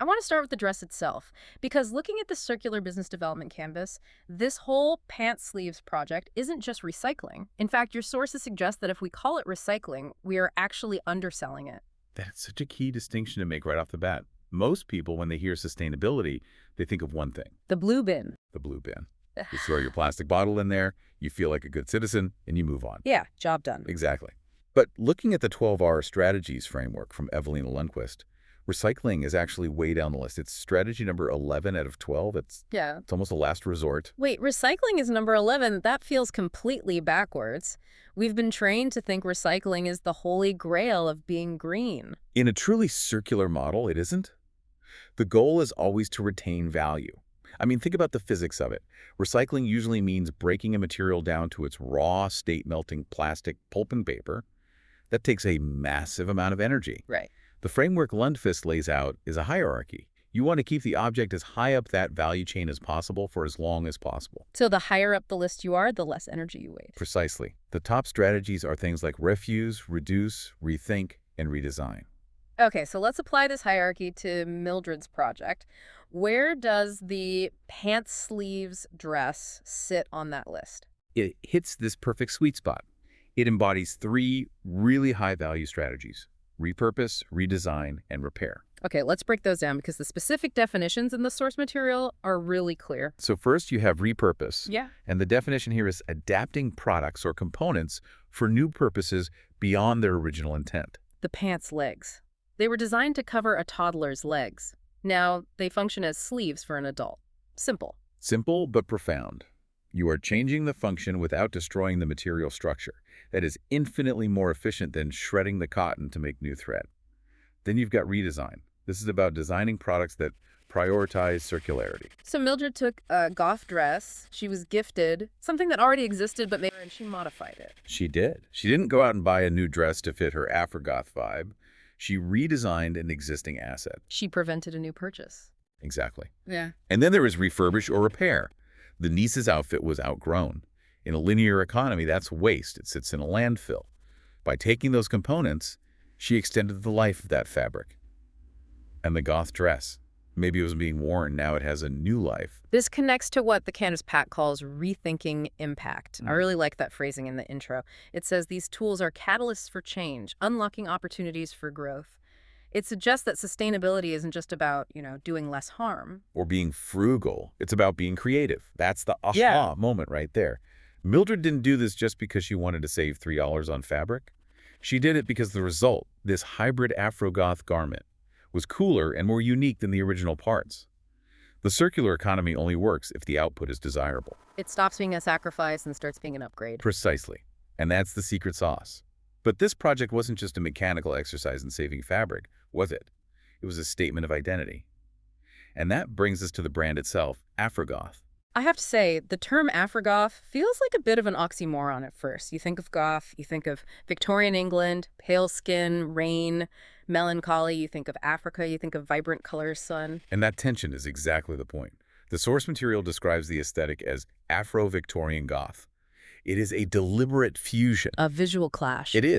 I want to start with the dress itself, because looking at the circular business development canvas, this whole pant sleeves project isn't just recycling. In fact, your sources suggest that if we call it recycling, we are actually underselling it. That's such a key distinction to make right off the bat. Most people, when they hear sustainability, they think of one thing, The blue bin. the blue bin. You throw your plastic bottle in there, you feel like a good citizen, and you move on. Yeah, job done. Exactly. But looking at the 12R strategies framework from Evelina Lundqvist, recycling is actually way down the list. It's strategy number 11 out of 12. It's almost a last resort. Wait, recycling is number 11. That feels completely backwards. We've been trained to think recycling is the holy grail of being green. In a truly circular model, it isn't. The goal is always to retain value. I mean, think about the physics of it. Recycling usually means breaking a material down to its raw, state-melting plastic pulp and paper. That takes a massive amount of energy. Right. The framework Lundqvist lays out is a hierarchy. You want to keep the object as high up that value chain as possible for as long as possible. So the higher up the list you are, the less energy you waste. Precisely. The top strategies are things like refuse, reduce, rethink, and redesign. Okay, so let's apply this hierarchy to Mildred's project. Where does the pants sleeves dress sit on that list? It hits this perfect sweet spot. It embodies 3 really high-value strategies: repurpose, redesign, and repair. Okay, let's break those down because the specific definitions in the source material are really clear. So first you have repurpose. Yeah. And the definition here is adapting products or components for new purposes beyond their original intent. The pants legs. They were designed to cover a toddler's legs. Now they function as sleeves for an adult. Simple. Simple but profound. You are changing the function without destroying the material structure. That is infinitely more efficient than shredding the cotton to make new thread. Then you've got redesign. This is about designing products that prioritize circularity. So Mildred took a goth dress. She was gifted something that already existed, but and she modified it. She did. She didn't go out and buy a new dress to fit her Afrogoth vibe. She redesigned an existing asset. She prevented a new purchase. Exactly. Yeah. And then there was refurbish or repair. The niece's outfit was outgrown. In a linear economy, that's waste. It sits in a landfill. By taking those components, she extended the life of that fabric. And the goth dress. Maybe it was being worn, now it has a new life. This connects to what the canvas pack calls rethinking impact. I really like that phrasing in the intro. It says these tools are catalysts for change, unlocking opportunities for growth. It suggests that sustainability isn't just about, doing less harm. Or being frugal. It's about being creative. That's the aha moment right there. Mildred didn't do this just because she wanted to save $3 on fabric. She did it because the result, this hybrid Afrogoth garment, was cooler and more unique than the original parts. The circular economy only works if the output is desirable. It stops being a sacrifice and starts being an upgrade. Precisely. And that's the secret sauce. But this project wasn't just a mechanical exercise in saving fabric, was it? It was a statement of identity. And that brings us to the brand itself, Afrogoth. I have to say, the term Afrogoth feels like a bit of an oxymoron at first. You think of goth, you think of Victorian England, pale skin, rain, melancholy. You think of Africa, you think of vibrant colors, sun. And that tension is exactly the point. The source material describes the aesthetic as Afro-Victorian goth. It is a deliberate fusion. A visual clash. It is.